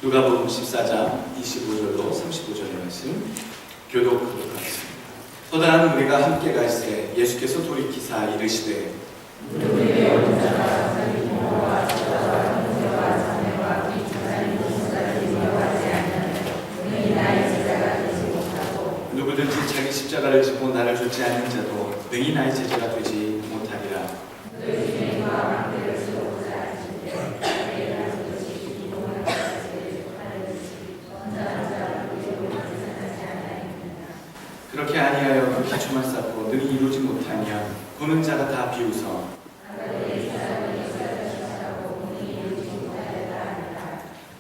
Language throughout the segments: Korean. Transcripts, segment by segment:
누가복음 14장 25절로 35절의 말씀 교독하도록 하겠습니다. 또 다른 우리가 함께 갈새 예수께서 돌이키사 이르시되 누구든지 자기 십자가를 지고 나를 쫓지 않는 자도 능히 나의 제자가 되지 못하리라. 그렇게 아니하여 그 기초만 쌓고 능히 이루지 못하면 보는 자가 다 비웃어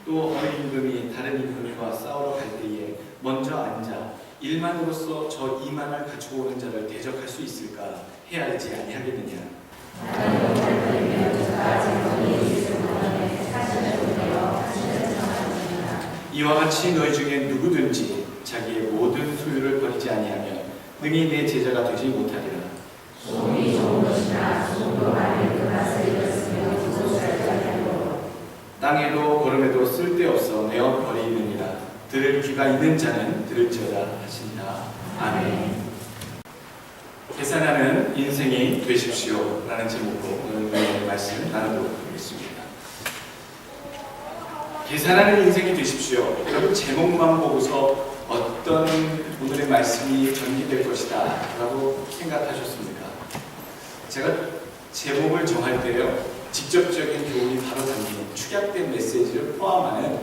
또 어린 임금이 다른 임금과 싸우러 갈 때에 먼저 앉아 일만으로서 저 이만을 가지고 오는 자를 대적할 수 있을까 해야 할지 아니하겠느냐. 이와 같이 너희 중에 누구든지 자기의 모든 소유를 버리지 아니하면 능히 내 제자가 되지 못하리라. 땅에도 걸음에도 쓸데없어 내어 버리느니라. 들을 귀가 있는 자는 들을지어다 하신다. 아멘. 계산하는 인생이 되십시오 라는 제목으로 오늘 말씀을 나누도록 하겠습니다. 계산하는 인생이 되십시오. 여러분 제목만 보고서 어떤 오늘의 말씀이 전개될 것이다 라고 생각하셨습니까? 제가 제목을 정할 때요, 직접적인 교훈이 바로 담긴 축약된 메시지를 포함하는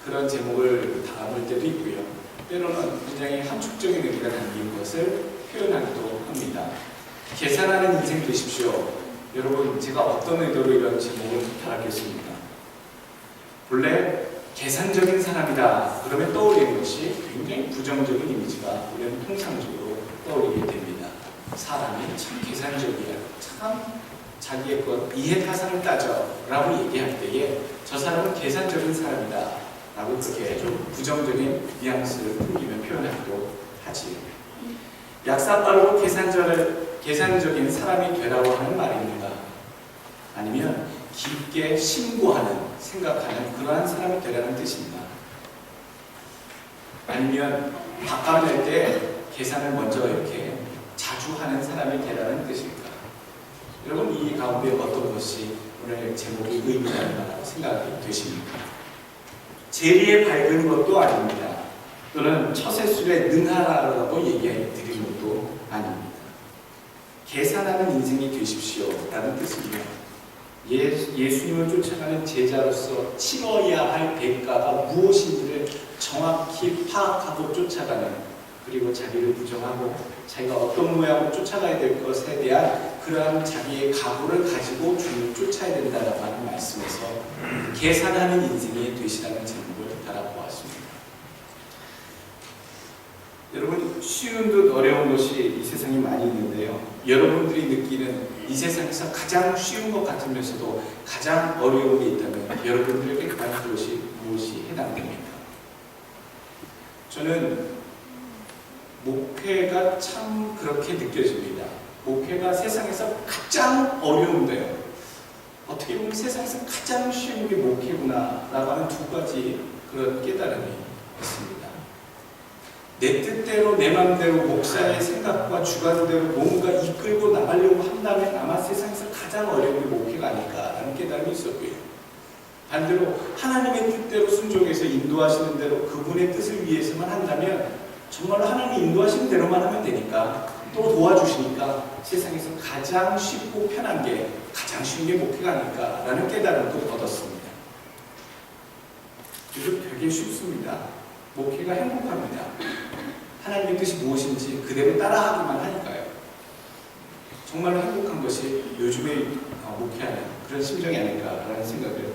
그런 제목을 담을 때도 있고요, 때로는 굉장히 함축적인 의미가 담긴 것을 표현하기도 합니다. 계산하는 인생 되십시오. 여러분, 제가 어떤 의도로 이런 제목을 달았겠습니까? 본래 계산적인 사람이다 그러면 떠올리는 것이 굉장히 부정적인 이미지가 우리는 통상적으로 떠올리게 됩니다. 사람이 참 계산적이야, 참 자기의 것 이해타산을 따져 라고 얘기할 때에 저 사람은 계산적인 사람이다 라고 그렇게 좀 부정적인 뉘앙스를 풍기며 표현하기도 하지요. 약사 빠르고 계산적인 사람이 되라고 하는 말입니다. 아니면 깊게 심고하는, 생각하는 그러한 사람이 되라는 뜻입니다. 아니면 밥값 낼 때 계산을 먼저 이렇게 자주 하는 사람이 되라는 뜻입니다. 여러분, 이 가운데 어떤 것이 오늘 제목이 의미하는가라고 생각이 되십니까? 재리에 밝은 것도 아닙니다. 또는 처세술에 능하라고 얘기해 드리는 것도 아닙니다. 계산하는 인생이 되십시오 라는 뜻입니다. 예수님을 쫓아가는 제자로서 치러야 할 대가가 무엇인지를 정확히 파악하고 쫓아가는, 그리고 자기를 부정하고 자기가 어떤 모양으로 쫓아가야 될 것에 대한 그러한 자기의 각오를 가지고 주님을 쫓아야 된다라고 하는 말씀에서 계산하는 인생이 되시라는 제목을 달아보았습니다. 여러분, 쉬운 듯 어려운 것이 이 세상에 많이 있는데요, 여러분들이 느끼는 이 세상에서 가장 쉬운 것 같으면서도 가장 어려운 게 있다면 여러분들에게 과연 그것이 무엇이 해당됩니까? 저는 목회가 참 그렇게 느껴집니다. 목회가 세상에서 가장 어려운데요, 어떻게 보면 세상에서 가장 쉬운 게 목회구나 라고 하는 두 가지 그런 깨달음이 있습니다. 내 뜻대로 내 마음대로 목사의 생각과 주관대로 뭔가 이끌고 나가려고 한다면 아마 세상에서 가장 어려운 게 목회가 아닐까라는 깨달음이 있었고요, 반대로 하나님의 뜻대로 순종해서 인도하시는 대로 그분의 뜻을 위해서만 한다면 정말로 하나님이 인도하시는 대로만 하면 되니까, 또 도와주시니까 세상에서 가장 쉽고 편한 게, 가장 쉬운 게 목회가 아닐까라는 깨달음도 얻었습니다. 그래서 되게 쉽습니다. 목회가 행복합니다. 하나님의 뜻이 무엇인지 그대로 따라하기만 하니까요. 정말로 행복한 것이 요즘에 목회하는 그런 심정이 아닐까라는 생각을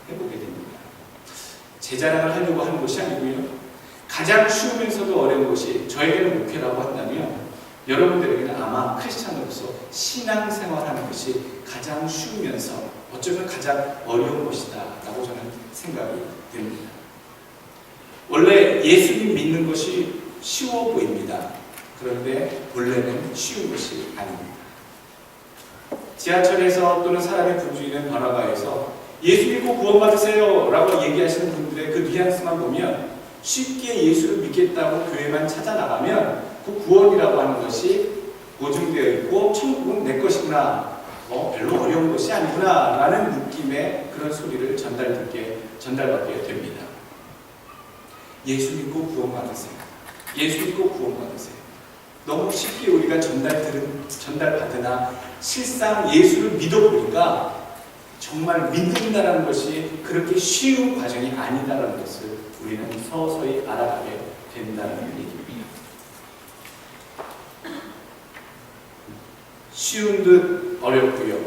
해보게 됩니다. 제 자랑을 하려고 하는 것이 아니고요, 가장 쉬우면서도 어려운 것이 저에게는 목회라고 한다면 여러분들에게는 아마 크리스찬으로서 신앙생활하는 것이 가장 쉬우면서 어쩌면 가장 어려운 것이다 라고 저는 생각이 됩니다. 원래 예수님 믿는 것이 쉬워 보입니다. 그런데 본래는 쉬운 것이 아닙니다. 지하철에서 또는 사람이 분주있는 번화가에서 예수 믿고 구원받으세요 라고 얘기하시는 분들의 그 뉘앙스만 보면 쉽게 예수를 믿겠다고 교회만 찾아나가면 그 구원이라고 하는 것이 보증되어 있고 천국은 내 것이구나, 별로 어려운 것이 아니구나 라는 느낌의 그런 소리를 전달받게 됩니다. 예수 믿고 구원받으세요. 예수 믿고 구원받으세요. 너무 쉽게 우리가 전달받으나 실상 예수를 믿어보니까 정말 믿는다는 것이 그렇게 쉬운 과정이 아니다라는 것을 우리는 서서히 알아가게 된다는 얘기입니다. 쉬운 듯 어렵고요,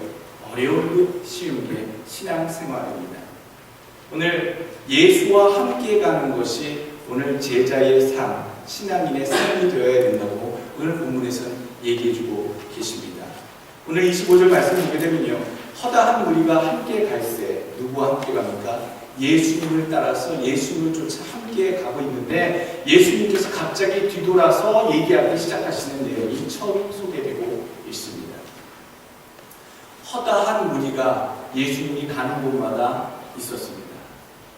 어려운 듯 쉬운 게 신앙생활입니다. 오늘 예수와 함께 가는 것이 오늘 제자의 삶, 신앙인의 삶이 되어야 된다고 오늘 본문에서는 얘기해주고 계십니다. 오늘 25절 말씀을 보게 되면요, 허다한 무리가 함께 갈새, 누구와 함께 갑니까? 예수님을 따라서 예수님을 쫓아 함께 가고 있는데 예수님께서 갑자기 뒤돌아서 얘기하기 시작하시는 내용이 처음 소개되고 있습니다. 허다한 무리가 예수님이 가는 곳마다 있었습니다.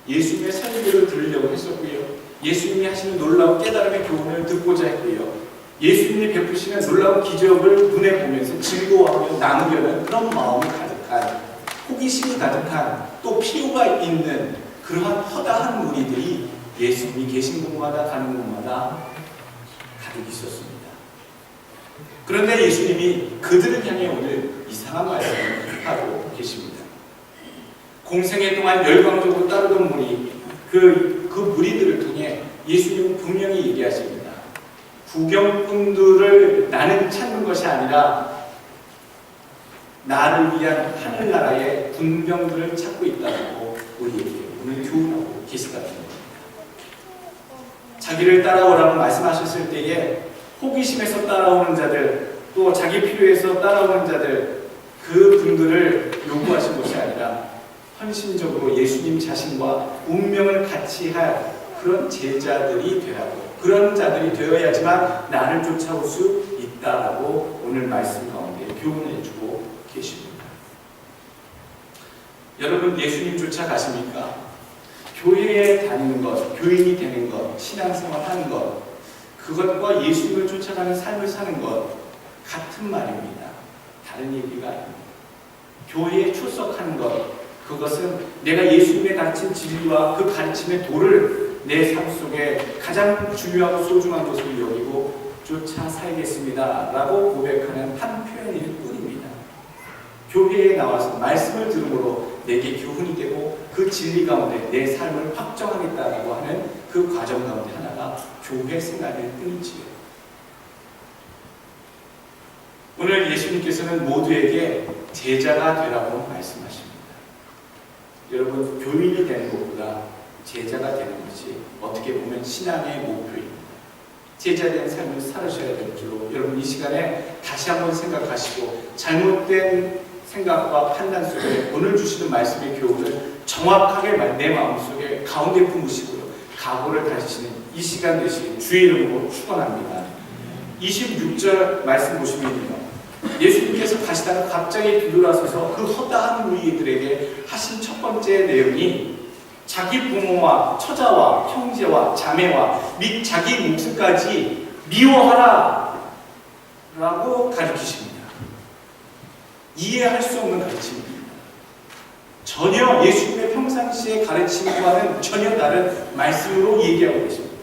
예수님의 설교를 들으려고 했었고요, 예수님이 하시는 놀라운 깨달음의 교훈을 듣고자 했고요, 예수님이 베푸시는 놀라운 기적을 눈에 보면서 즐거워하며 나누려는 그런 마음이 가득한, 호기심이 가득한, 또 필요가 있는 그러한 허다한 무리들이 예수님이 계신 곳마다 가는 곳마다 가득 있었습니다. 그런데 예수님이 그들을 향해 오늘 이상한 말씀을 하고 계십니다. 공생애 동안 열광적으로 따르던 무리, 그 무리들을 통해 예수님은 분명히 얘기하십니다. 구경꾼들을 나는 찾는 것이 아니라 나를 위한 하늘나라의 군병들을 찾고 있다고 우리에게 오늘 교훈하고 계시다는 겁니다. 자기를 따라오라고 말씀하셨을 때에 호기심에서 따라오는 자들, 또 자기 필요에서 따라오는 자들, 그 분들을 요구하신 것이 아니라 헌신적으로 예수님 자신과 운명을 같이 할 그런 제자들이 되라고, 그런 자들이 되어야지만 나를 쫓아올 수 있다라고 오늘 말씀 가운데 교훈해주고 계십니다. 여러분, 예수님 쫓아가십니까? 교회에 다니는 것, 교인이 되는 것, 신앙생활 하는 것, 그것과 예수님을 쫓아가는 삶을 사는 것 같은 말입니다. 다른 얘기가 아닙니다. 교회에 출석하는 것, 그것은 내가 예수님의 가르친 진리와 그 가르침의 도를 내 삶 속에 가장 중요하고 소중한 것으로 여기고 쫓아 살겠습니다 라고 고백하는 한 표현일 뿐입니다. 교회에 나와서 말씀을 들음으로 내게 교훈이 되고 그 진리 가운데 내 삶을 확정하겠다라고 하는 그 과정 가운데 하나가 교회 생활일 뿐이지요. 오늘 예수님께서는 모두에게 제자가 되라고 말씀하십니다. 여러분, 교인이 되는 것보다 제자가 되는 것이 어떻게 보면 신앙의 목표입니다. 제자된 삶을 살으셔야 될 줄로 여러분 이 시간에 다시 한번 생각하시고 잘못된 생각과 판단 속에 오늘 주시는 말씀의 교훈을 정확하게 내 마음속에 가운데 품으시고요, 각오를 다지시는 이 시간 되시길 주의 이름으로 축원합니다. 26절 말씀 보시면요, 예수님께서 가시다가 갑자기 뒤돌아서서 그 허다한 무리들에게 하신 첫 번째 내용이 자기 부모와 처자와 형제와 자매와 및 자기 목숨까지 미워하라 라고 가르치십니다. 이해할 수 없는 가르침입니다. 전혀 예수님의 평상시의 가르침과는 전혀 다른 말씀으로 얘기하고 계십니다.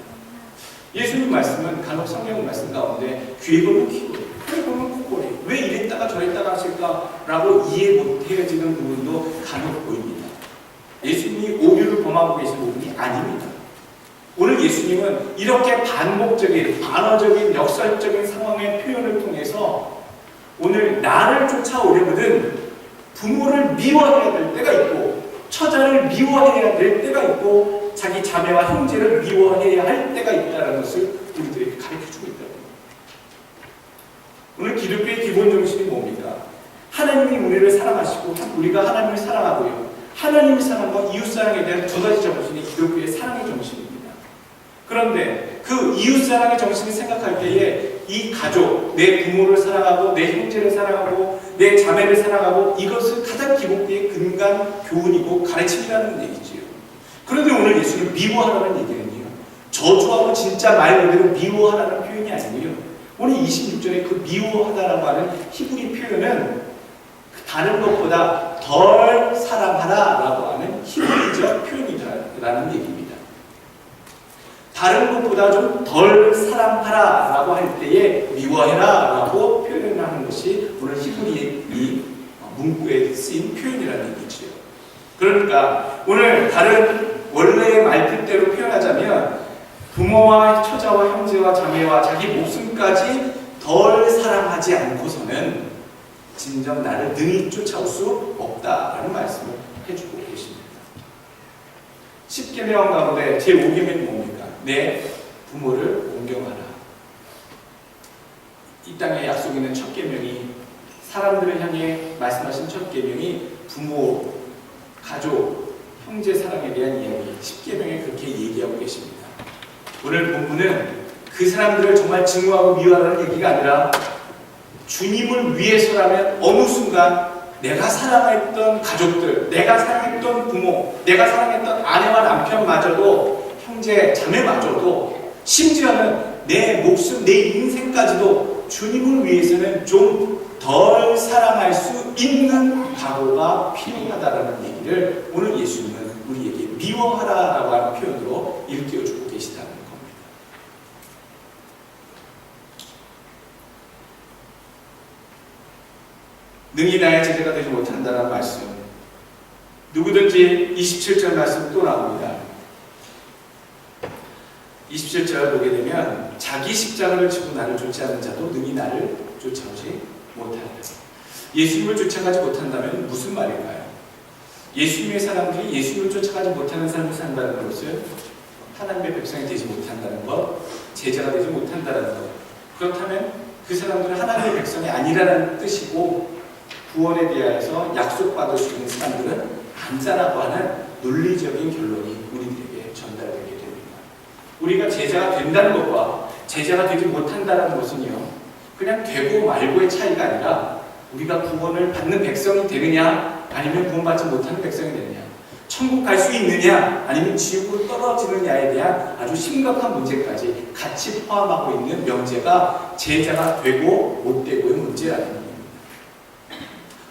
예수님 말씀은 간혹 성경 말씀 가운데 귀에 보면 귀고리, 코에 보면 코고리, 왜 이랬다가 저랬다가 하실까라고 이해 못해지는 부분도 간혹 보입니다. 예수님이 오류를 범하고 계신 부분이 아닙니다. 오늘 예수님은 이렇게 반복적인, 반어적인, 역설적인 상황의 표현을 통해서 오늘 나를 쫓아오려거든 부모를 미워해야 될 때가 있고, 처자를 미워해야 될 때가 있고, 자기 자매와 형제를 미워해야 할 때가 있다는 것을 우리들에게 가르쳐주고 있다는 겁니다. 오늘 기독교의 기본 정신이 뭡니까? 하나님이 우리를 사랑하시고 우리가 하나님을 사랑하고요, 하나님의 사랑과 이웃사랑에 대한 두 가지 정신이 기독교의 사랑의 정신입니다. 그런데 그 이웃사랑의 정신을 생각할 때에 이 가족, 내 부모를 사랑하고 내 형제를 사랑하고 내 자매를 사랑하고 이것은 가장 기본기의 근간 교훈이고 가르침이라는 얘기지요. 그런데 오늘 예수님 미워하라는 얘기는요, 저주하고 진짜 말 그대로 미워하라는 표현이 아니고요, 오늘 26절에 그 미워하다라고 하는 히브리 표현은 다른 것보다 덜 사랑하라라고 하는 히브리적 표현이라는 얘기입니다. 다른 것보다 좀 덜 사랑하라라고 할 때에 미워해라라고 표현하는 것이 오늘 히브리의 이 문구에 쓰인 표현이라는 얘기죠. 그러니까 오늘 다른 원래의 말뜻대로 표현하자면 부모와 처자와 형제와 자매와 자기 목숨까지 덜 사랑하지 않고서는 진정 나를 능히 쫓아올 수 없다라는 말씀을 해주고 계십니다. 10계명 가운데 제5계명이 뭡니까? 내 부모를 공경하라. 이 땅에 약속 있는 첫 계명이, 사람들을 향해 말씀하신 첫 계명이 부모, 가족, 형제 사랑에 대한 이야기, 10계명에 그렇게 얘기하고 계십니다. 오늘 본문은 그 사람들을 정말 증오하고 미워하라는 얘기가 아니라 주님을 위해서라면 어느 순간 내가 사랑했던 가족들, 내가 사랑했던 부모, 내가 사랑했던 아내와 남편마저도, 형제, 자매마저도, 심지어는 내 목숨, 내 인생까지도 주님을 위해서는 좀 덜 사랑할 수 있는 각오가 필요하다라는 얘기를 오늘 예수님은 우리에게 미워하라라고 하는 표현으로 일깨워주고 계시다는 겁니다. 능히 나의 제자가 되지 못한다는 말씀, 누구든지 27절 말씀 또 나옵니다. 27절 보게 되면 자기 십자가를 지고 나를 쫓아하는 자도 능히 나를 쫓아오지 못한다. 예수님을 쫓아가지 못한다면 무슨 말일까요? 예수님의 사람들이 예수님을 쫓아가지 못하는 삶을 산다는 것은 하나님의 백성이 되지 못한다는 것, 제자가 되지 못한다는 것, 그렇다면 그 사람들은 하나님의 백성이 아니라는 뜻이고 구원에 대하여서 약속받을 수 있는 사람들은 아니다라고 하는 논리적인 결론이 우리들에게 전달되게 됩니다. 우리가 제자가 된다는 것과 제자가 되지 못한다는 것은요, 그냥 되고 말고의 차이가 아니라 우리가 구원을 받는 백성이 되느냐 아니면 구원받지 못하는 백성이 되느냐, 천국 갈 수 있느냐 아니면 지옥으로 떨어지느냐에 대한 아주 심각한 문제까지 같이 포함하고 있는 명제가 제자가 되고 못 되고의 문제라는 겁니다.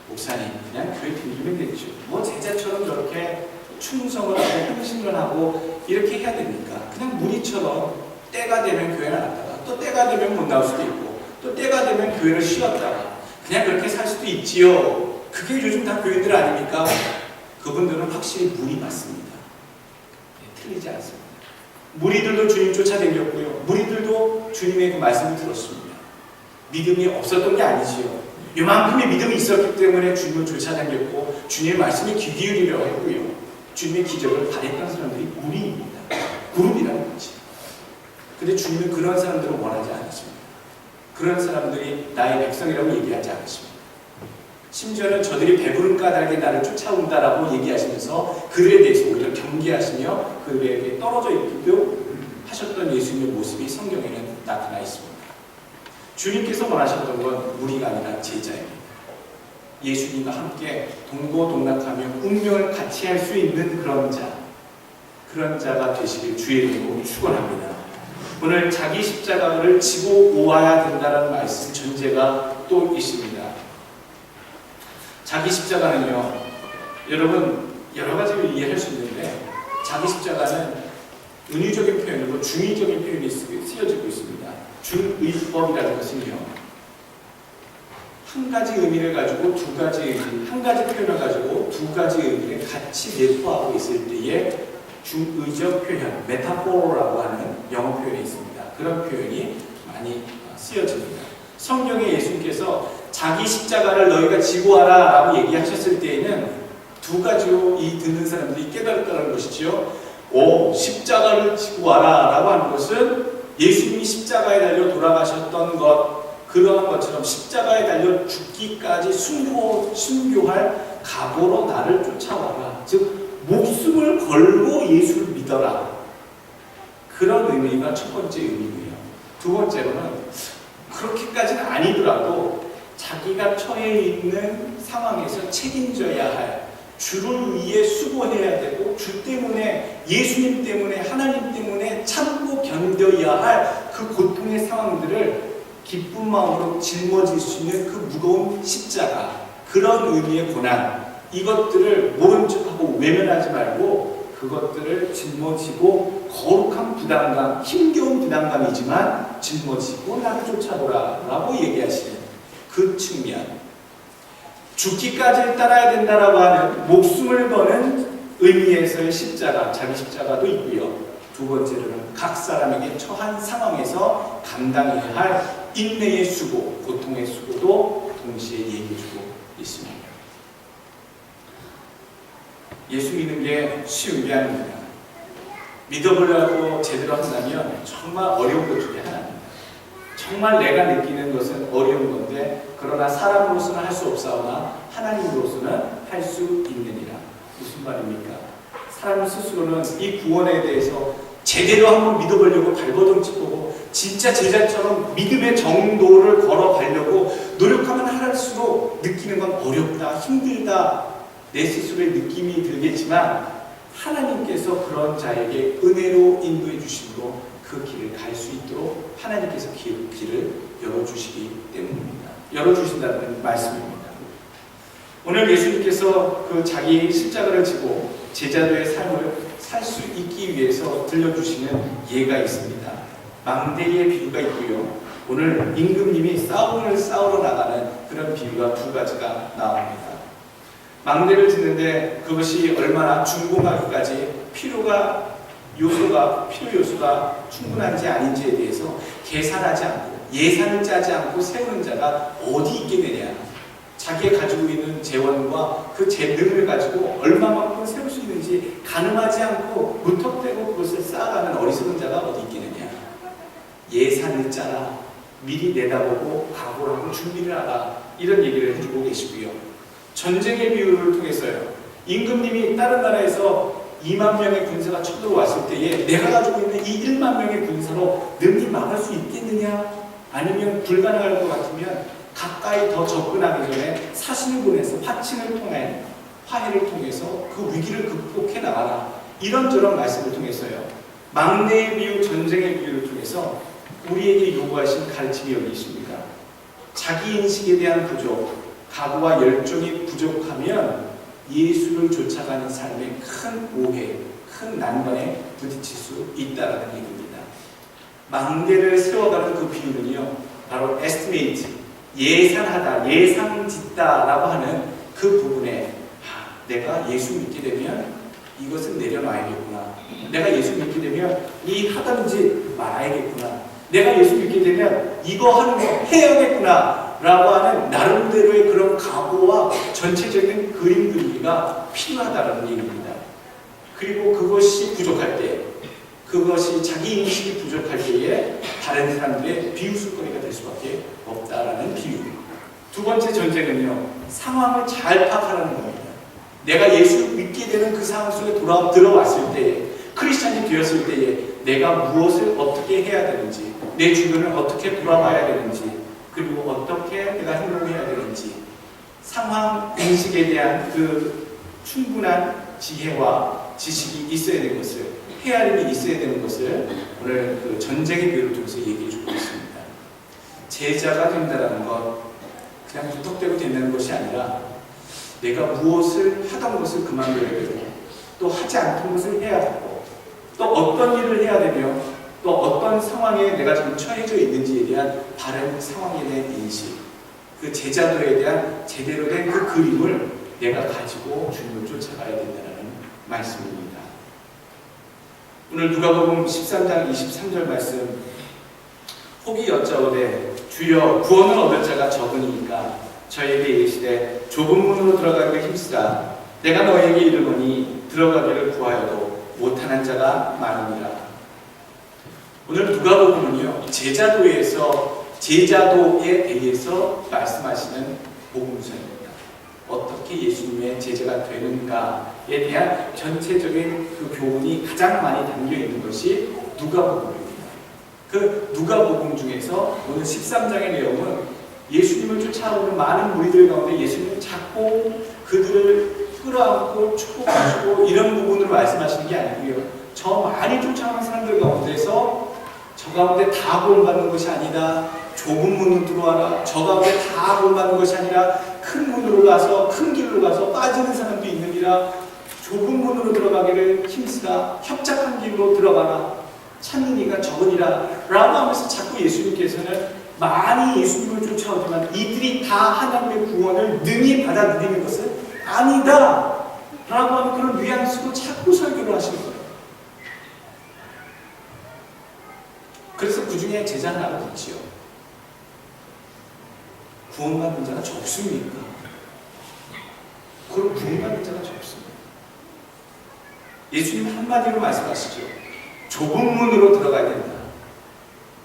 목사님, 그냥 교회 다니면 되죠. 뭐 제자처럼 저렇게 충성을 하고 헌신을 하고 이렇게 해야 됩니까? 그냥 무리처럼 때가 되면 교회 나갔다가 또 때가 되면 못 나올 수도 있고 또 때가 되면 교회를 쉬었다가 그냥 그렇게 살 수도 있지요. 그게 요즘 다 교회들 아닙니까? 그분들은 확실히 무리 맞습니다. 네, 틀리지 않습니다. 무리들도 주님 쫓아다녔고요, 무리들도 주님의 그 말씀을 들었습니다. 믿음이 없었던 게 아니지요. 이만큼의 믿음이 있었기 때문에 주님을 쫓아다녔고 주님의 말씀에 귀 기울이려 했고요, 주님의 기적을 바랬던 사람들이 무리입니다. 그룹이라는 거지. 근데 주님은 그런 사람들을 원하지 않으십니다. 그런 사람들이 나의 백성이라고 얘기하지 않으십니다. 심지어는 저들이 배부른 까닭에 나를 쫓아온다라고 얘기하시면서 그들에 대해서 오히려 경계하시며 그들에게 떨어져 있기도 하셨던 예수님의 모습이 성경에는 나타나 있습니다. 주님께서 원하셨던 건 무리가 아니라 제자입니다. 예수님과 함께 동고동락하며 운명을 같이 할 수 있는 그런 자가 되시길 주의 이름으로 축원합니다. 오늘 자기 십자가를 지고 오아야 된다는 말씀 전제가 또 있습니다. 자기 십자가는요, 여러분 여러 가지로 이해할 수 있는데 자기 십자가는 은유적인 표현이고 중의적인 표현이 쓰여지고 있습니다. 중의법이라는 것은요, 한 가지 의미를 가지고 두 가지 의미, 한 가지 표현을 가지고 두 가지 의미를 같이 내포하고 있을 때에 중의적 표현, 메타포라고 하는 영어 표현이 있습니다. 그런 표현이 많이 쓰여집니다. 성경에 예수님께서 자기 십자가를 너희가 지고 와라 라고 얘기하셨을 때에는 두 가지로 이 듣는 사람들이 깨달았다는 것이지요. 십자가를 지고 와라 라고 하는 것은 예수님이 십자가에 달려 돌아가셨던 것, 그러한 것처럼 십자가에 달려 죽기까지 순교할 각오로 나를 쫓아와라. 즉 목숨을 걸고 예수를 믿어라. 그런 의미가 첫 번째 의미고요. 두 번째로는 그렇게까지는 아니더라도 자기가 처해 있는 상황에서 책임져야 할, 주를 위해 수고해야 되고 주 때문에, 예수님 때문에, 하나님 때문에 참고 견뎌야 할 그 고통의 상황들을 기쁜 마음으로 짊어질 수 있는 그 무거운 십자가, 그런 의미의 고난, 이것들을 모른 척하고 외면하지 말고 그것들을 짊어지고 거룩한 부담감, 힘겨운 부담감이지만 짊어지고 나를 쫓아오라 라고 얘기하시는 그 측면, 죽기까지 따라야 된다라고 하는 목숨을 거는 의미에서의 십자가, 자기 십자가도 있고요. 두 번째로는 각 사람에게 처한 상황에서 감당해야 할 인내의 수고, 고통의 수고도 동시에 얘기해주고 있습니다. 예수 믿는 게 쉬운 게 아닙니다. 믿어보려고 제대로 한다면 정말 어려운 것 중에 하나입니다. 정말 내가 느끼는 것은 어려운 건데, 그러나 사람으로서는 할 수 없사오나 하나님으로서는 할 수 있느니라. 무슨 말입니까? 사람 스스로는 이 구원에 대해서 제대로 한번 믿어보려고 발버둥치고 진짜 제자처럼 믿음의 정도를 걸어가려고 노력하면 할수록 느끼는 건 어렵다, 힘들다, 내 스스로의 느낌이 들겠지만 하나님께서 그런 자에게 은혜로 인도해 주심으로 그 길을 갈 수 있도록 하나님께서 길을 열어주시기 때문입니다. 열어주신다는 말씀입니다. 오늘 예수님께서 그 자기 십자가를 지고 제자도의 삶을 살 수 있기 위해서 들려주시는 예가 있습니다. 망대의 비유가 있고요. 오늘 임금님이 싸움을 싸우러 나가는 그런 비유가 두 가지가 나옵니다. 망대를 짓는데 그것이 얼마나 준공하기까지 필요 요소가 충분한지 아닌지에 대해서 계산하지 않고 예산을 짜지 않고 세우는 자가 어디 있게 되냐. 자기가 가지고 있는 재원과 그 재능을 가지고 얼마만큼 세울 수 있는지 가늠하지 않고 무턱대고 그것을 쌓아가는 어리석은 자가 어디 있겠느냐. 예산을 짜라. 미리 내다보고 각오를 하고 준비를 하라. 이런 얘기를 해주고 계시고요. 전쟁의 비유를 통해서요. 임금님이 다른 나라에서 2만 명의 군사가 쳐들어왔을 때에 내가 가지고 있는 이 1만 명의 군사로 능히 막을 수 있겠느냐? 아니면 불가능할 것 같으면 가까이 더 접근하기 전에 사신을 보내서 화친을 통해 화해를 통해서 그 위기를 극복해 나가라. 이런저런 말씀을 통해서요. 막내의 비유, 전쟁의 비유를 통해서 우리에게 요구하신 가르침이 여기 있습니다. 자기 인식에 대한 부족, 각오와 열정이 부족하면 예수를 쫓아가는 삶에 큰 오해, 큰 난관에 부딪힐 수 있다는 얘기입니다. 망대를 세워가는 그 비유는요, 바로 estimate, 예산하다, 예상짓다라고 하는 그 부분에 내가 예수 믿게 되면 이것은 내려놔야겠구나. 내가 예수 믿게 되면 이 하던 짓 말아야겠구나. 내가 예수 믿게 되면 이거 하는 거 해야겠구나 라고 하는 나름대로의 그런 각오와 전체적인 그림 그리기가 필요하다는 얘기입니다. 그리고 그것이 부족할 때, 그것이 자기 인식이 부족할 때에 다른 사람들의 비웃을거리가 될 수밖에 없다라는 비유. 두 번째 전제는요, 상황을 잘 파악하라는 겁니다. 내가 예수 믿게 되는 그 상황 속에 들어왔을 때에, 크리스찬이 되었을 때에 내가 무엇을 어떻게 해야 되는지, 내 주변을 어떻게 돌아봐야 되는지, 그리고 어떻게 내가 행동해야 되는지, 상황 인식에 대한 그 충분한 지혜와 지식이 있어야 되는 것을, 헤아림이 있어야 되는 것을 오늘 그 전쟁의 비유를 통해서 얘기해 주고 있습니다. 제자가 된다는 것, 그냥 무턱대고 된다는 것이 아니라 내가 무엇을 하던 것을 그만둬야 되고, 또 하지 않던 것을 해야 되고, 또 어떤 일을 해야 되며, 또 어떤 상황에 내가 지금 처해져 있는지에 대한 다른 상황에 대한 인식, 그 제자도에 대한 제대로 된 그 그림을 내가 가지고 주님을 쫓아가야 된다는 말씀입니다. 오늘 누가복음 13장 23절 말씀, 혹이 여짜오되 주여 구원을 얻을 자가 적으니까 저에게 이르시되 좁은 문으로 들어가기를 힘쓰라. 내가 너에게 이르노니 들어가기를 구하여도 못하는 자가 많으니라. 오늘 누가복음은요, 제자도에 대해서 말씀하시는 복음서입니다. 어떻게 예수님의 제자가 되는가에 대한 전체적인 그 교훈이 가장 많이 담겨 있는 것이 누가복음입니다. 그 누가복음 중에서 오늘 13장의 내용은 예수님을 쫓아오는 많은 무리들 가운데 예수님을 잡고 그들을 끌어안고 축복하시고 이런 부분으로 말씀하시는 게 아니고요. 저 많이 쫓아오는 사람들 가운데서 저 가운데 다 구원받는 것이 아니다. 좁은 문으로 들어와라. 저 가운데 다 구원받는 것이 아니라 큰 문으로 가서 큰 길로 가서 빠지는 사람도 있느니라. 좁은 문으로 들어가기를 힘쓰라. 협착한 길로 들어가라. 찾는 이가 적으니라 라고 하면서 자꾸 예수님께서는 많이 예수님을 쫓아오지만 이들이 다 하나님의 구원을 능히 받아들이는 것은 아니다 라고 하는 그런 뉘앙스로 자꾸 설교를 하시는 거예요. 그래서 그 중에 제자 하나가 묻지요. 구원받는 자가 적습니까? 그럼 구원받는 자가 적습니다. 예수님 한마디로 말씀하시죠. 좁은 문으로 들어가야 된다.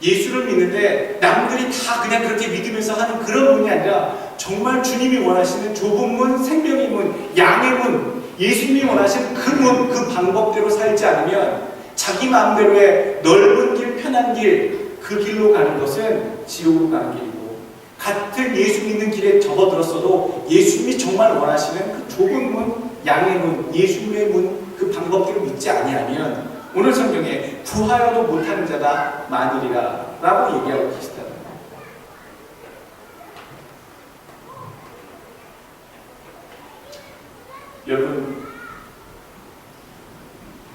예수를 믿는데 남들이 다 그냥 그렇게 믿으면서 하는 그런 문이 아니라 정말 주님이 원하시는 좁은 문, 생명의 문, 양의 문, 예수님이 원하시는 그 문, 그 방법대로 살지 않으면 자기 마음대로의 넓은 길, 편한 길, 그 길로 가는 것은 지옥으로 가는 길이고 같은 예수 믿는 길에 접어들었어도 예수님이 정말 원하시는 그 좁은 문, 양의 문, 예수님의 문, 그 방법대로 믿지 아니하면 오늘 성경에 구하여도 못하는 자가 많으리라 라고 얘기하고 계시다는 거예요. 여러분,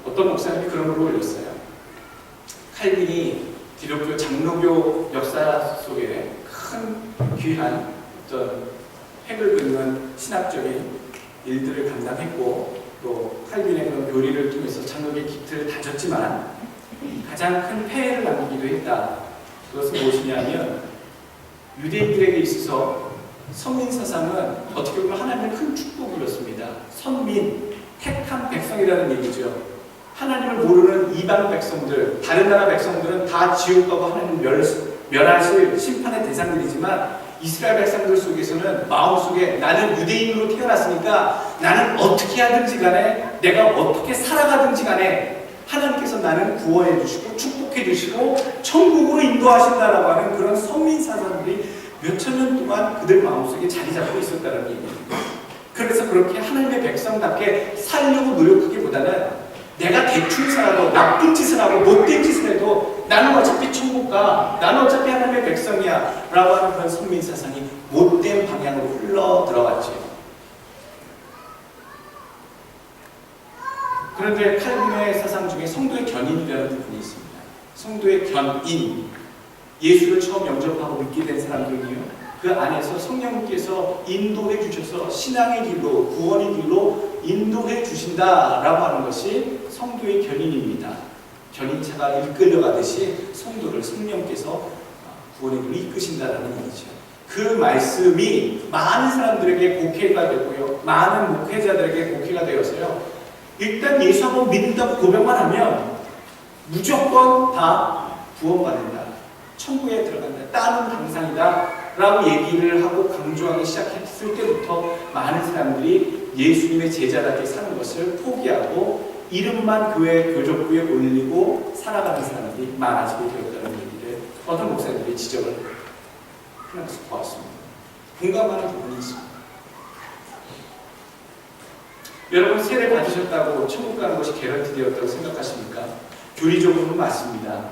어떤 목사님이 그런 글을 올렸어요. 칼빈이 기독교 장로교 역사 속에 큰 귀한 어떤 획을 그리는 신학적인 일들을 감당했고 또 칼빈의 그런 교리를 통해서 장로교의 기틀을 다졌지만 가장 큰 폐해를 남기기도 했다. 그것은 무엇이냐면 유대인들에게 있어서 선민사상은 어떻게 보면 하나님의 큰 축복이었습니다. 선민, 택한 백성이라는 얘기죠. 하나님을 모르는 이방 백성들, 다른 나라 백성들은 다 지옥 가고 하나님 멸하실 심판의 대상들이지만 이스라엘 백성들 속에서는 마음속에 나는 유대인으로 태어났으니까 나는 어떻게 하든지 간에 내가 어떻게 살아가든지 간에 하나님께서 나는 구원해 주시고 축복해 주시고 천국으로 인도하신다라고 하는 그런 선민 사상들이 몇천 년 동안 그들 마음속에 자리 잡고 있었다는 얘기입니다. 그래서 그렇게 하나님의 백성답게 살려고 노력하기보다는 내가 대충 살아도 나쁜 짓을 하고 못된 짓을 해도 나는 어차피 천국 가, 나는 어차피 하나님의 백성이야 라고 하는 그런 선민 사상이 못된 방향으로 흘러 들어갔죠. 그런데 칼빈의 사상 중에 성도의 견인이라는 부분이 있습니다. 성도의 견인, 예수를 처음 영접하고 믿게 된 사람들이요. 그 안에서 성령께서 인도해 주셔서 신앙의 길로, 구원의 길로 인도해 주신다라고 하는 것이 성도의 견인입니다. 견인차가 이끌려가듯이 성도를 성령께서 구원의 길로 이끄신다라는 얘기죠. 그 말씀이 많은 사람들에게 곡해가 되고요. 많은 목회자들에게 곡해가 되어서요. 일단 예수 한번 믿는다고 고백만 하면 무조건 다 구원받는다. 천국에 들어간다. 따는 당상이다. 라고 얘기를 하고 강조하기 시작했을 때부터 많은 사람들이 예수님의 제자답게 사는 것을 포기하고 이름만 교회 교족부에 올리고 살아가는 사람들이 많아지게 되었다는 얘기를 어떤 목사님들이 지적을 하면서 보았습니다. 공감하는 부분이 있습니다. 여러분 세례 받으셨다고 천국 가는 것이 개런티 되었다고 생각하십니까? 교리적으로는 맞습니다.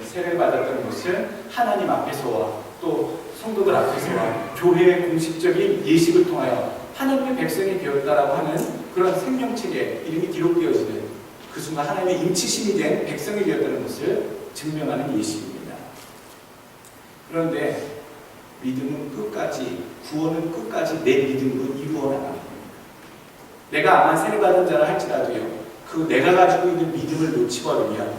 세례를 받았다는 것은 하나님 앞에서와 또 성도들 앞에서와 교회의 공식적인 예식을 통하여 하나님의 백성이 되었다라고 하는 그런 생명책에 이름이 기록되어지는 그 순간 하나님의 임치심이 된 백성이 되었다는 것을 증명하는 예식입니다. 그런데 믿음은 끝까지, 구원은 끝까지 내 믿음으로 이루어 나갑니다. 내가 아마 세례받은 자라 할지라도요, 그 내가 가지고 있는 믿음을 놓치버리면,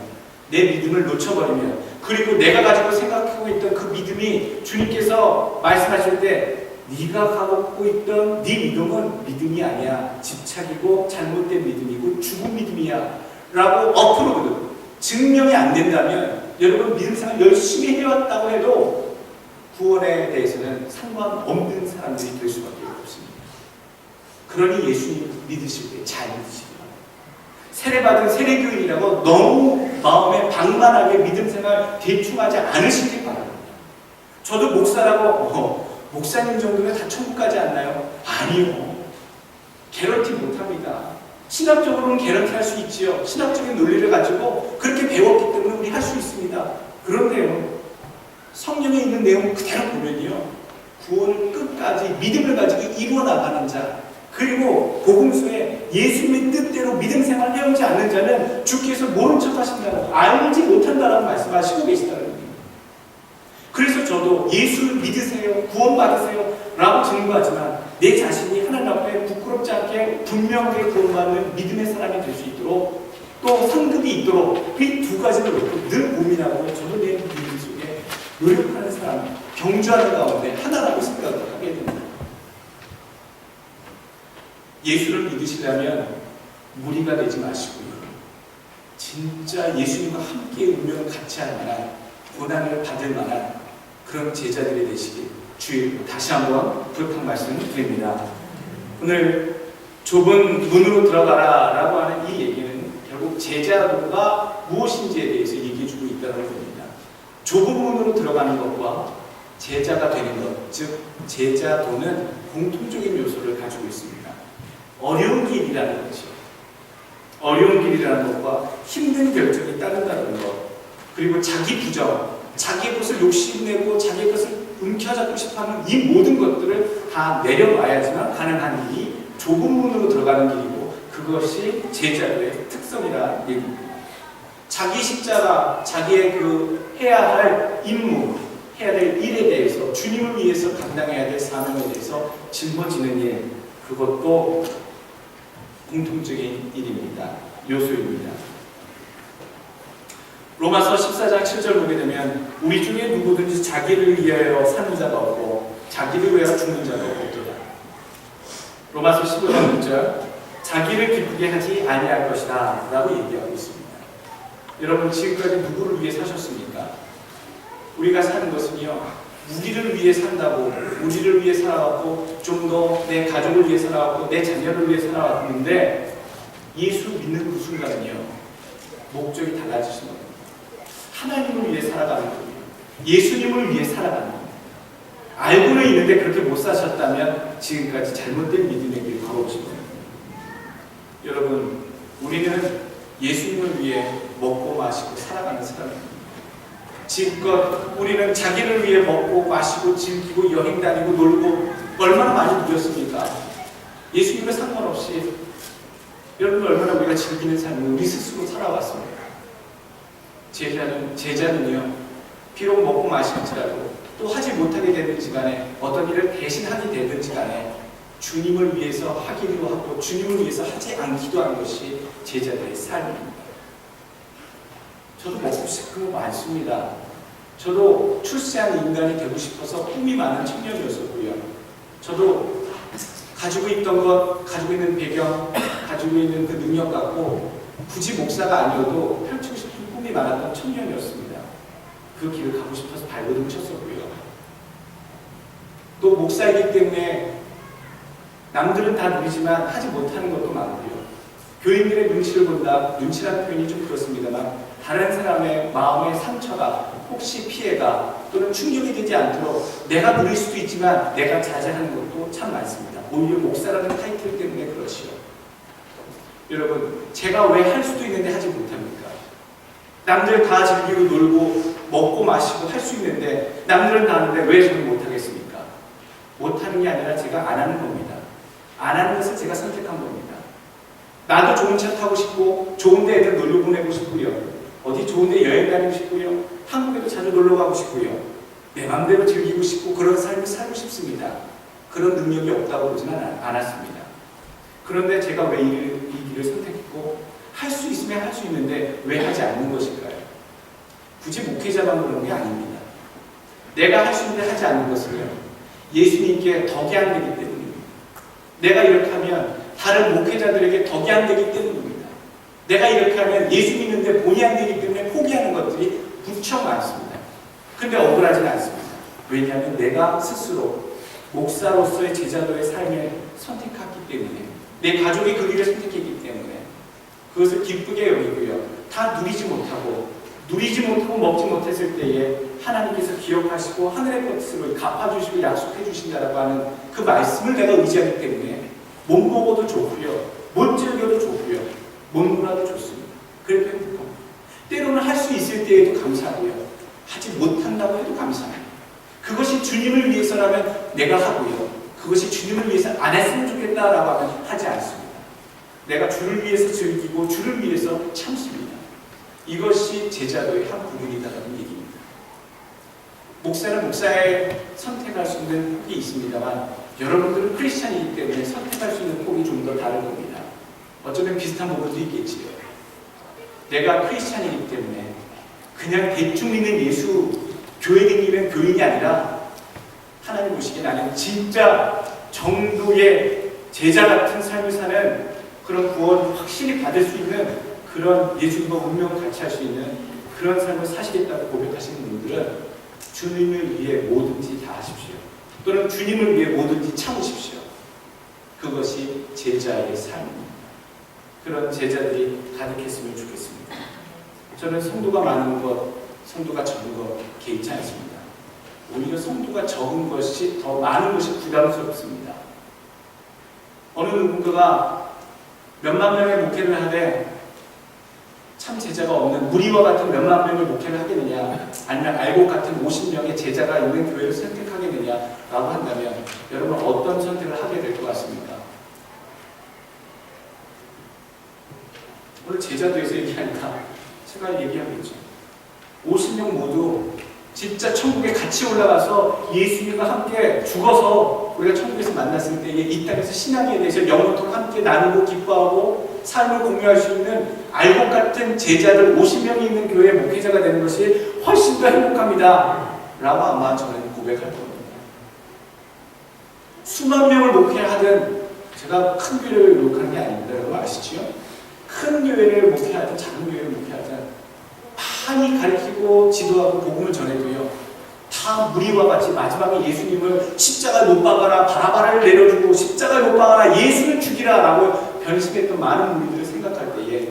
내 믿음을 놓쳐버리면, 그리고 내가 가지고 생각하고 있던 그 믿음이 주님께서 말씀하실 때 네가 갖고 있던 네 믿음은 믿음이 아니야. 집착이고 잘못된 믿음이고 죽은 믿음이야 라고 엎으로거든. 증명이 안 된다면 여러분 믿음생활 열심히 해왔다고 해도 구원에 대해서는 상관없는 사람들이 될 수밖에 없습니다. 그러니 예수님 믿으실 때 잘 믿으시기 바랍니다. 세례받은 세례교인이라고 너무 마음에 방만하게 믿음 생활 대충 하지 않으시길 바랍니다. 저도 목사라고 목사님 정도면 다 천국 가지 않나요? 아니요. 개런티 못합니다. 신학적으로는 개런티 할 수 있지요. 신학적인 논리를 가지고 그렇게 배웠기 때문에 우리 할 수 있습니다. 그런데요, 성경에 있는 내용 그대로 보면요, 구원을 끝까지 믿음을 가지고 이루어 나가는 자, 그리고 복음서에 예수님의 뜻대로 믿음 생활 해오지 않는 자는 주께서 모른 척 하신다고, 알지 못한다라고 말씀하시고 계시다는 겁니다. 그래서 저도 예수를 믿으세요, 구원받으세요 라고 증거하지만 내 자신이 하나님 앞에 부끄럽지 않게 분명하게 구원받는 믿음의 사람이 될 수 있도록, 또 상급이 있도록 이 두 가지를 놓고 늘 고민하고 저도 내 믿음 속에 노력하는 사람, 경주하는 가운데 하나라고 생각을 하게 됩니다. 예수를 믿으시려면 무리가 되지 마시고요, 진짜 예수님과 함께 운명을 같이 할 만한, 고난을 받을 만한 그런 제자들이 되시길 주의 다시 한번 부탁 말씀드립니다. 오늘 좁은 문으로 들어가라 라고 하는 이 얘기는 결국 제자도가 무엇인지에 대해서 얘기해주고 있다는 겁니다. 좁은 문으로 들어가는 것과 제자가 되는 것, 즉 제자도는 공통적인 요소를 가지고 있습니다. 어려운 길이라는 것이요, 어려운 길이라는 것과 힘든 결정이 따른다는 것, 그리고 자기 부정, 자기의 것을 욕심내고 자기의 것을 움켜잡고 싶어하는 이 모든 것들을 다 내려놔야지만 가능한 일이 좁은 문으로 들어가는 길이고, 그것이 제자도의 특성이라는 얘기입니다. 자기 십자가, 자기의 그 해야 할 임무, 해야 될 일에 대해서, 주님을 위해서 감당해야 될 사명에 대해서 짊어지는 일, 그것도 공통적인 일입니다. 요소입니다. 로마서 14장 7절 보게 되면 우리 중에 누구든지 자기를 위하여 사는 자가 없고 자기를 위하여 죽는 자가 없도다. 로마서 15장 6절, 자기를 기쁘게 하지 아니할 것이다 라고 얘기하고 있습니다. 여러분, 지금까지 누구를 위해 사셨습니까? 우리가 사는 것은요, 우리를 위해 산다고, 우리를 위해 살아왔고, 좀 더 내 가족을 위해 살아왔고, 내 자녀를 위해 살아왔는데, 예수 믿는 그 순간은요, 목적이 달라지시는 겁니다. 하나님을 위해 살아가는 거예요. 예수님을 위해 살아가는 거예요. 알고는 있는데 그렇게 못 사셨다면 지금까지 잘못된 믿음의 길을 걸어오신 거예요. 여러분, 우리는 예수님을 위해 먹고 마시고 살아가는 사람입니다. 지금껏 우리는 자기를 위해 먹고 마시고 즐기고 여행 다니고 놀고 얼마나 많이 누렸습니까? 예수님과 상관없이 여러분, 얼마나 우리가 즐기는 삶을 우리 스스로 살아왔습니다. 제자는요, 비록 먹고 마실지라도 또 하지 못하게 되든지 간에, 어떤 일을 대신하게 되든지 간에 주님을 위해서 하기로 하고 주님을 위해서 하지 않기도 하는 것이 제자들의 삶입니다. 저도 먹고 싶은 거 많습니다. 저도 출세한 인간이 되고 싶어서 꿈이 많은 청년이었었고요. 저도 가지고 있던 것, 가지고 있는 배경, 가지고 있는 그 능력 갖고 굳이 목사가 아니어도 펼치고 싶은 꿈이 많았던 청년이었습니다. 그 길을 가고 싶어서 발버둥 쳤었고요. 또 목사이기 때문에 남들은 다 누리지만 하지 못하는 것도 많고요. 교인들의 눈치를 본다, 눈치라는 표현이 좀 그렇습니다만, 다른 사람의 마음의 상처가, 혹시 피해가 또는 충격이 되지 않도록 내가 누릴 수도 있지만 내가 자제하는 것도 참 많습니다. 오히려 목사라는 타이틀 때문에 그렇지요. 여러분, 제가 왜 할 수도 있는데 하지 못합니까? 남들 다 즐기고 놀고 먹고 마시고 할 수 있는데, 남들은 다 하는데 왜 저는 못하겠습니까? 못하는 게 아니라 제가 안 하는 겁니다. 안 하는 것을 제가 선택한 겁니다. 나도 좋은 차 타고 싶고, 좋은 데 애들 놀러 보내고 싶고요, 어디 좋은 데 여행 다니고 싶고요, 한국에도 자주 놀러 가고 싶고요, 내 마음대로 즐기고 싶고 그런 삶을 살고 싶습니다. 그런 능력이 없다고 그러지는 않았습니다. 그런데 제가 왜 이 길을 선택했고, 할 수 있으면 할 수 있는데 왜 하지 않는 것일까요? 굳이 목회자만 그런 게 아닙니다. 내가 할 수 있는데 하지 않는 것은요, 예수님께 덕이 안 되기 때문입니다. 내가 이렇게 하면 다른 목회자들에게 덕이 안 되기 때문입니다. 내가 이렇게 하면 예수 믿는데 본의 안 되기 때문에 포기하는 것들이 무척 많습니다. 근데 억울하지는 않습니다. 왜냐하면 내가 스스로 목사로서의 제자도의 삶을 선택했기 때문에, 내 가족이 그 길을 선택했기 때문에 그것을 기쁘게 여기고요, 다 누리지 못하고 먹지 못했을 때에 하나님께서 기억하시고 하늘의 것을 갚아주시고 약속해 주신다라고 하는 그 말씀을 내가 의지하기 때문에 못 먹어도 좋고요, 못 즐겨도 좋고요, 못 놀아도 좋습니다. 그렇게 행복합니다. 때로는 할 수 있을 때에도 감사하고요, 하지 못한다고 해도 감사합니다. 그것이 주님을 위해서라면 내가 하고요, 그것이 주님을 위해서 안 했으면 좋겠다라고 하면 하지 않습니다. 내가 주를 위해서 즐기고 주를 위해서 참습니다. 이것이 제자도의 한 부분이다라는 얘기입니다. 목사는 목사의 선택할 수 있는 폭이 있습니다만 여러분들은 크리스찬이기 때문에 선택할 수 있는 폭이 좀 더 다른 겁니다. 어쩌면 비슷한 부분도 있겠지요. 내가 크리스찬이기 때문에 그냥 대충 믿는 예수 교회 다니는 교인이 아니라 하나님 보시기에 나는 진짜 정도의 제자 같은 삶을 사는 그런 구원을 확실히 받을 수 있는 그런 예수님과 운명을 같이 할 수 있는 그런 삶을 사시겠다고 고백하시는 분들은 주님을 위해 뭐든지 다 하십시오. 또는 주님을 위해 뭐든지 참으십시오. 그것이 제자의 삶입니다. 그런 제자들이 가득했으면 좋겠습니다. 저는 성도가 많은 것, 성도가 적은 것 개의치 않습니다. 오히려 성도가 적은 것이 더 많은 것이 부담스럽습니다. 어느 누군가가 몇만 명의 목회를 하되 참 제자가 없는 무리와 같은 몇만 명의 목회를 하겠느냐, 아니면 알곡 같은 50명의 제자가 있는 교회를 선택하겠느냐라고 한다면 여러분 어떤 선택을 하게 될 것 같습니까? 오늘 제자도에서 얘기하니까 제가 얘기하겠죠. 50명 모두 진짜 천국에 같이 올라가서 예수님과 함께 죽어서 우리가 천국에서 만났을 때에 이 땅에서 신앙에 대해서 영원토록 함께 나누고 기뻐하고 삶을 공유할 수 있는 알곡 같은 제자들 50명이 있는 교회의 목회자가 되는 것이 훨씬 더 행복합니다 라고 아마 저는 고백할 겁니다. 수만 명을 목회하든, 제가 큰 교회를 목회하는 게 아닙니다. 여러분 아시죠? 큰 교회를 목회하든 작은 교회를 목회하든 많이 가르치고 지도하고 복음을 전해도요, 다 무리와 같이 마지막에 예수님을 십자가에 못 박아라, 바라바라를 내려주고 십자가에 못 박아라, 예수를 죽이라 라고 변심했던 많은 무리들을 생각할 때에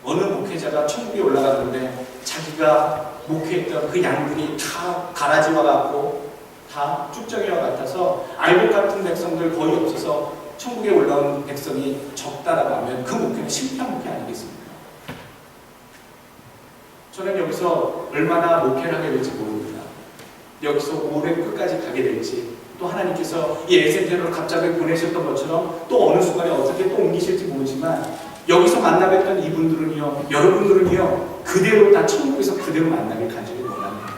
어느 목회자가 천국에 올라갔는데 자기가 목회했던 그 양들이 다 가라지와 같고 다 쭉정이와 같아서 알곡 같은 백성들 거의 없어서 천국에 올라온 백성이 적다라고 하면 그 목회는 실패한 목회 아니겠습니까? 저는 여기서 얼마나 목회를 하게 될지 모릅니다. 여기서 오래 끝까지 가게 될지, 또 하나님께서 이 에센테로를 갑자기 보내셨던 것처럼 또 어느 순간에 어떻게 또 옮기실지 모르지만 여기서 만나뵀던 이분들은요, 여러분들은요, 그대로 다 천국에서 그대로 만나길 간절히 원합니다.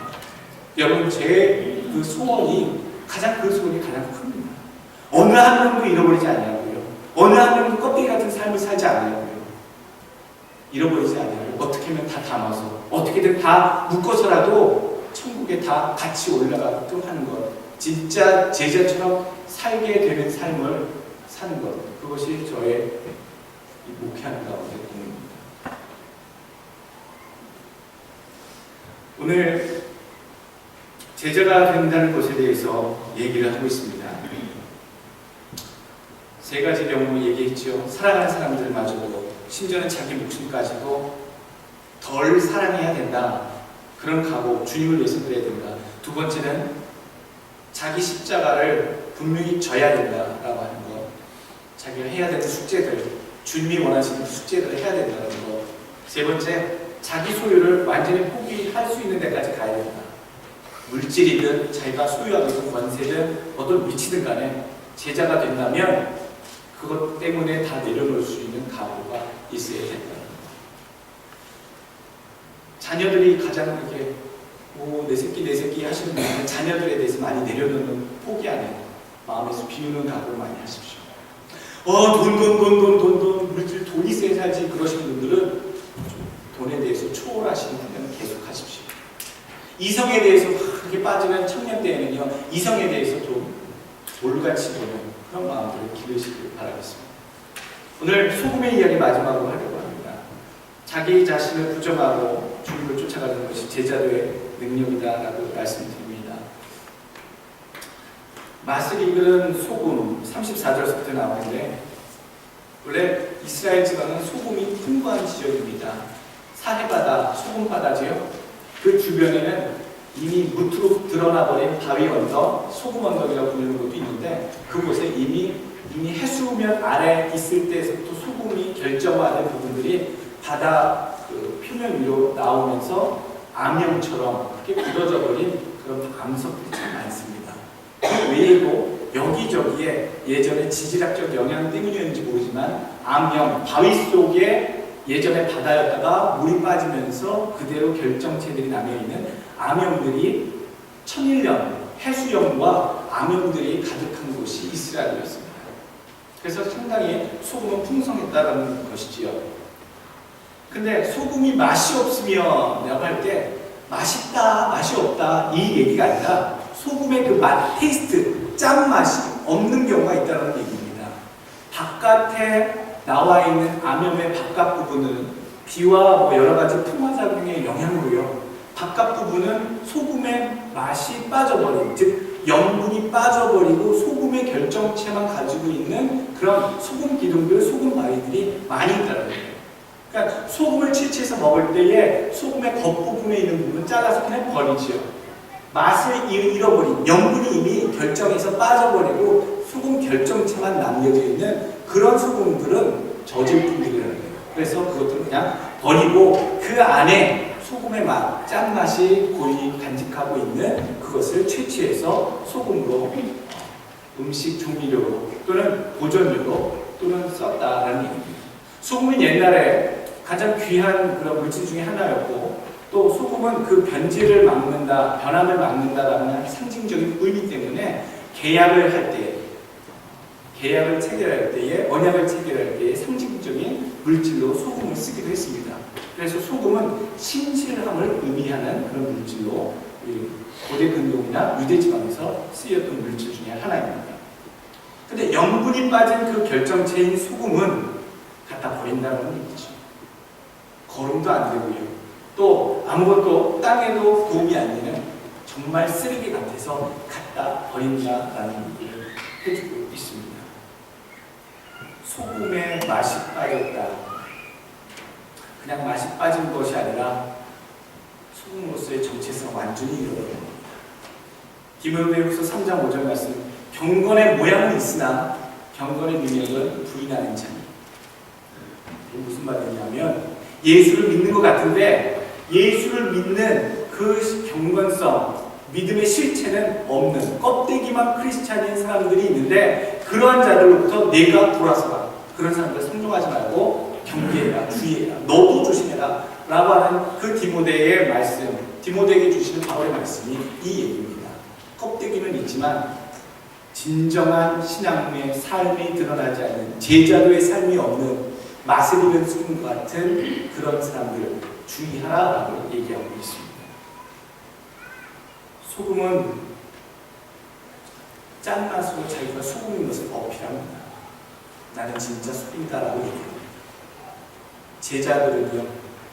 여러분, 제 그 소원이 그 소원이 가장 큽니다. 어느 한 명도 잃어버리지 않냐고요. 어느 한 명도 껍데기 같은 삶을 살지 않냐고요. 잃어버리지 않냐고요. 어떻게 하면 다 담아서, 어떻게든 다 묶어서라도 천국에 다 같이 올라가게끔 하는 것. 진짜 제자처럼 살게 되는 삶을 사는 것. 그것이 저의 목회하는 가운데 꿈입니다. 오늘 제자가 된다는 것에 대해서 얘기를 하고 있습니다. 세 가지 경우 얘기했죠. 사랑하는 사람들마저도, 심지어는 자기 목숨까지도 덜 사랑해야 된다. 그런 각오, 주님을 위해서 그래야 된다. 두 번째는 자기 십자가를 분명히 져야 된다라고 하는 것. 자기가 해야 되는 숙제들, 주님이 원하시는 숙제들을 해야 된다는 것. 세 번째, 자기 소유를 완전히 포기할 수 있는 데까지 가야 된다. 물질이든 자기가 소유하고 있는 권세든 어떤 위치든 간에 제자가 된다면 그것 때문에 다 내려놓을 수 있는 각오가 있어야 된다는 것. 자녀들이 가장 이렇게 내 새끼 하시는 분들은 자녀들에 대해서 많이 내려놓는 포기 안에 마음에서 비우는 각오를 많이 하십시오. 돈, 물질, 돈이 있어야 살지 그러시는 분들은 돈에 대해서 초월하시는 훈련을 계속 하십시오. 이성에 대해서 그렇게 빠지는 청년 때에는요, 이성에 대해서 좀 돌같이 보는 그런 마음들을 기르시길 바라겠습니다. 오늘 소금의 이야기 마지막으로 하려고 합니다. 자기 자신을 부정하고 주님을 쫓아가는 것이 제자도의 능력이다라고 말씀드립니다. 맛을 익은 소금 34절부터 나오는데, 원래 이스라엘 지방은 소금이 풍부한 지역입니다. 사해바다, 소금바다지요. 그 주변에는 이미 무트로 드러나버린 바위 언덕, 소금 언덕이라고 부르는 것도 있는데 그곳에 이미 해수면 아래에 있을 때에서부터 소금이 결정화된 부분들이 바다 그 표면 위로 나오면서 암염처럼 그렇게 굳어져 버린 그런 암석들이 참 많습니다. 그 외에도 여기저기에 예전에 지질학적 영향 때문이었는지 모르지만 암염, 바위 속에 예전에 바다였다가 물이 빠지면서 그대로 결정체들이 남아있는 암염들이 천일염, 해수염과 암염들이 가득한 곳이 이스라엘이었습니다. 그래서 상당히 소금은 풍성했다는 것이지요. 근데 소금이 맛이 없으면 라고 할 때 맛있다, 맛이 없다 이 얘기가 아니라 소금의 그 맛, 테이스트, 짠맛이 없는 경우가 있다는 얘기입니다. 바깥에 나와 있는 암염의 바깥 부분은 비와 뭐 여러 가지 풍화작용의 영향으로요. 바깥 부분은 소금의 맛이 빠져버린, 즉 염분이 빠져버리고 소금의 결정체만 가지고 있는 그런 소금 기둥들, 소금 바위들이 많이 있다는 거예요. 그러니까 소금을 채취해서 먹을 때에 소금의 겉부분에 있는 부분 잘라서 그냥 버리지요. 맛을 잃어버린, 염분이 이미 결정해서 빠져버리고 소금 결정체만 남겨져 있는 그런 소금들은 저질품들이라는 거예요. 그래서 그것들은 그냥 버리고 그 안에 소금의 맛, 짠맛이 고이 간직하고 있는 그것을 채취해서 소금으로 음식 조미료로 또는 보존료로 또는 썼다라는 얘기입니다. 소금은 옛날에 가장 귀한 그런 물질 중에 하나였고 또 소금은 그 변질을 막는다, 변함을 막는다라는 상징적인 의미 때문에 계약을 할 때, 계약을 체결할 때에, 언약을 체결할 때에 상징적인 물질로 소금을 쓰기도 했습니다. 그래서 소금은 신실함을 의미하는 그런 물질로 고대 근동이나 유대 지방에서 쓰였던 물질 중에 하나입니다. 근데 염분이 빠진 그 결정체인 소금은 갖다 버린다는 얘기죠. 거름도 안 되고요. 또 아무것도 땅에도 도움이 안 되는 정말 쓰레기 같아서 갖다 버린다라는 얘기를 해주고 있습니다. 소금의 맛이 빠졌다. 그냥 맛이 빠진 것이 아니라 소금으로서의 정체성 완전히 잃어버립니다. 디모데후서 3장 5절 말씀, 경건의 모양은 있으나 경건의 능력은 부인하는 자니. 무슨 말이냐면 예수를 믿는 것 같은데 예수를 믿는 그 경건성, 믿음의 실체는 없는 껍데기만 크리스찬인 사람들이 있는데 그러한 자들로부터 내가 돌아서라. 그런 사람들 상종하지 말고 경계해라, 주의해라, 너도 조심해라 라고 하는 그 디모데의 말씀, 디모데에게 주시는 바울의 말씀이 이 얘기입니다. 껍데기는 있지만 진정한 신앙의 삶이 드러나지 않는 제자도의 삶이 없는 맛을 입은 소금 같은 그런 사람들 주의하라라고 얘기하고 있습니다. 소금은 짠맛으로 자기가 소금인 것을 어필합니다. 나는 진짜 소금이다라고 얘기합니다. 제자들은요,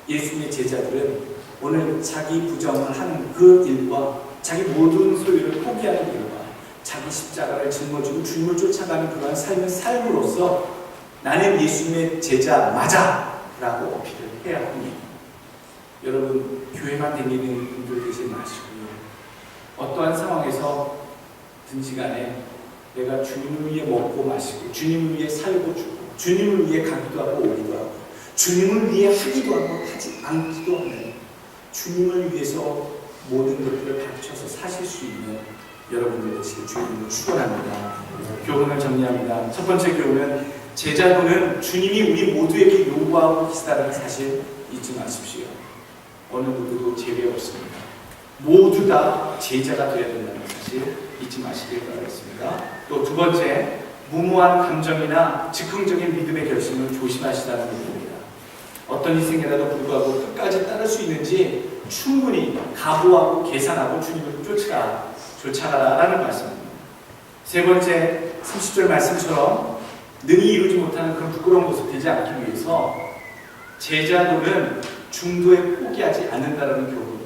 예수님의 제자들은 오늘 자기 부정을 하는 그 일과 자기 모든 소유를 포기하는 일과 자기 십자가를 짊어지고 주님을 쫓아가는 그러한 삶을 삶으로써 나는 예수님의 제자 맞아! 라고 어필을 해야 합니다. 여러분, 교회만 다니는 분들 되지 마시고요. 어떠한 상황에서 든지 간에 내가 주님을 위해 먹고 마시고 주님을 위해 살고 죽고 주님을 위해 가기도 하고 오기도 하고 주님을 위해 하기도 하고 하지 않기도 하는 주님을 위해서 모든 것들을 바쳐서 사실 수 있는 여러분들 되시길 주님으로 축원합니다. 교훈을 정리합니다. 첫 번째 교훈은 제자도는 주님이 우리 모두에게 요구하고 계시다는 사실 잊지 마십시오. 어느 누구도 제외 없습니다. 모두 다 제자가 되어야 된다는 사실 잊지 마시길 바라겠습니다. 또 두 번째, 무모한 감정이나 즉흥적인 믿음의 결심을 조심하시라는 부분입니다. 어떤 희생이라도 불구하고 끝까지 따를 수 있는지 충분히 각오하고 계산하고 주님을 쫓아가라라는 말씀입니다. 세 번째, 30절 말씀처럼 능히 이루지 못하는 그런 부끄러운 모습 되지 않기 위해서 제자도는 중도에 포기하지 않는다는 교훈.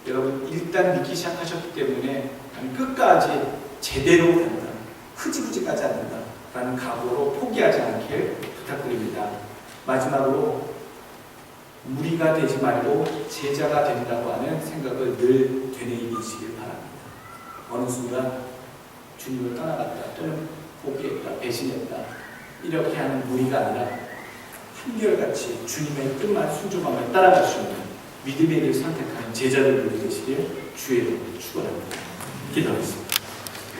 여러분, 일단 믿기 시작하셨기 때문에 끝까지 제대로 간다, 흐지부지 가지 않는다라는 각오로 포기하지 않길 부탁드립니다. 마지막으로 무리가 되지 말고 제자가 된다고 하는 생각을 늘 되뇌이시길 바랍니다. 어느 순간 주님을 떠나갔다 또는 포기했다, 배신했다 이렇게 하는 무리가 아니라 한결같이 주님의 뜻만 순종하며 따라갈 수 있는 믿음의 길을 선택하는 제자들 되시길 주의 이름으로 축원합니다. 기도하겠습니다.